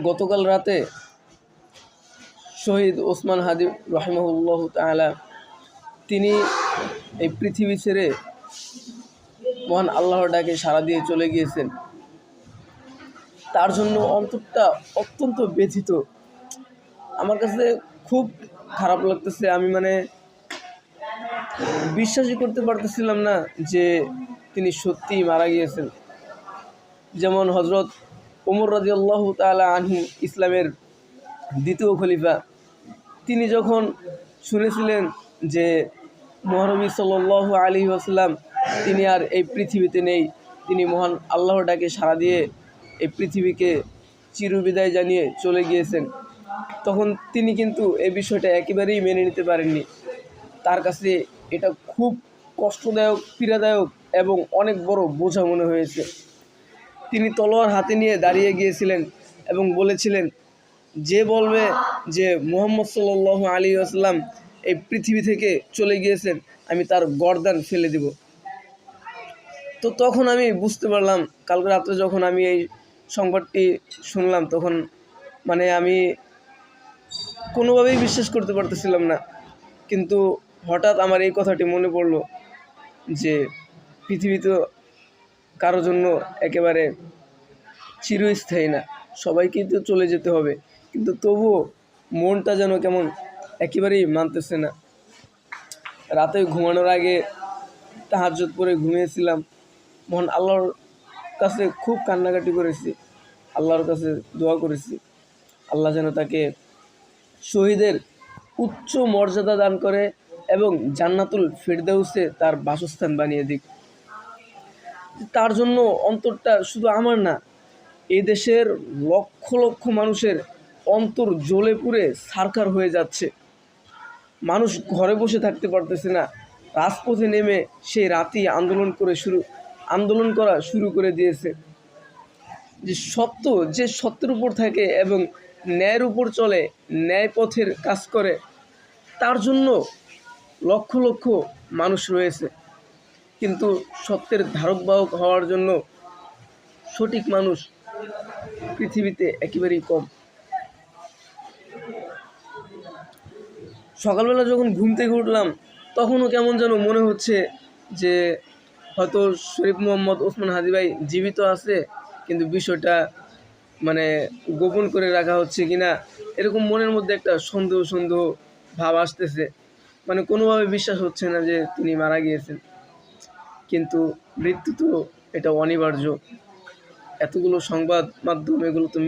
গতকাল রাতে শহীদ ওসমান হাদি রাহিমাহুল্লাহ তাআলা তিনি এই পৃথিবী ছেড়ে মহান আল্লাহর ডাকে সাড়া দিয়ে চলে গিয়েছেন। তার জন্য অন্তরটা অত্যন্ত ব্যথিত। আমার কাছে খুব খারাপ লাগতেছে। আমি বিশ্বাসই করতে পারতেছিলাম না যে তিনি সত্যিই মারা গিয়েছেন। যেমন হযরত ওমর রাদিয়াল্লাহু তাআলা আনহু, ইসলামের দ্বিতীয় খলিফা, তিনি যখন শুনেছিলেন যে মহানবী সাল্লাল্লাহু আলাইহি ওয়াসাল্লাম তিনি আর এই পৃথিবীতে নেই, তিনি মহান আল্লাহর ডাকে সাড়া দিয়ে এই পৃথিবীকে চিরবিদায় জানিয়ে চলে গিয়েছেন, তখন তিনি কিন্তু এই বিষয়টা একেবারেই মেনে নিতে পারেননি। তার কাছে এটা খুব কষ্টদায়ক, পীড়াদায়ক এবং অনেক বড় বোঝা মনে হয়েছে। তিনি তলোয়ার হাতে নিয়ে দাঁড়িয়ে গিয়েছিলেন এবং বলেছিলেন, যে বলবে যে মুহাম্মদ সাল্লাল্লাহু আলাইহি ওয়াসাল্লাম এই পৃথিবী থেকে চলে গিয়েছেন, আমি তার গর্দান ফেলে দিব। তো তখন আমি বুঝতে পারলাম, কালকে রাত্রে যখন আমি এই সংবাদটি শুনলাম, তখন আমি কোনোভাবেই বিশ্বাস করতে পারতেছিলাম না। কিন্তু হঠাৎ আমার এই কথাটি মনে পড়ল যে পৃথিবী তো কারো জন্য একেবারে চিরস্থায়ী না, সবাইকেই তো চলে যেতে হবে। কিন্তু তবুও মনটা যেন কেমন একেবারেই মানতেছে না। রাতে ঘুমানোর আগে তাহাজ্জুদ পড়ে ঘুমিয়েছিলাম। মহান আল্লাহর কাছে খুব কান্নাকাটি করেছি, আল্লাহর কাছে দোয়া করেছি, আল্লাহ যেন তাকে শহীদের উচ্চ মর্যাদা দান করে এবং জান্নাতুল ফিরদাউসে তার বাসস্থান বানিয়ে দিক। তার জন্য অন্তরটা শুধু আমার না, এই দেশের লক্ষ লক্ষ মানুষের অন্তর জ্বলে পুড়ে ছারখার হয়ে যাচ্ছে। মানুষ ঘরে বসে থাকতে পারতেছে না, রাজপথে নেমে সেই রাতেই আন্দোলন করা শুরু করে দিয়েছে। যে সত্যের উপর থাকে এবং ন্যায়ের উপর চলে, ন্যায় পথের কাজ করে, তার জন্য লক্ষ লক্ষ মানুষ রয়েছে। কিন্তু সত্যের ধারক বাহক হওয়ার জন্য সঠিক মানুষ পৃথিবীতে একেবারেই কম। সকালবেলা যখন ঘুম থেকে উঠলাম, তখনও কেমন যেন মনে হচ্ছে যে হয়তো শরীফ মোহাম্মদ ওসমান হাদি ভাই জীবিত আছে, কিন্তু বিষয়টা গোপন করে রাখা হচ্ছে কিনা, এরকম মনের মধ্যে একটা সন্দেহ ভাব আসতেছে। কোনোভাবে বিশ্বাস হচ্ছে না যে তিনি মারা গিয়েছেন। কিন্তু মৃত্যু তো এটা অনিবার্য। এতগুলো সংবাদ মাধ্যম, এগুলো তো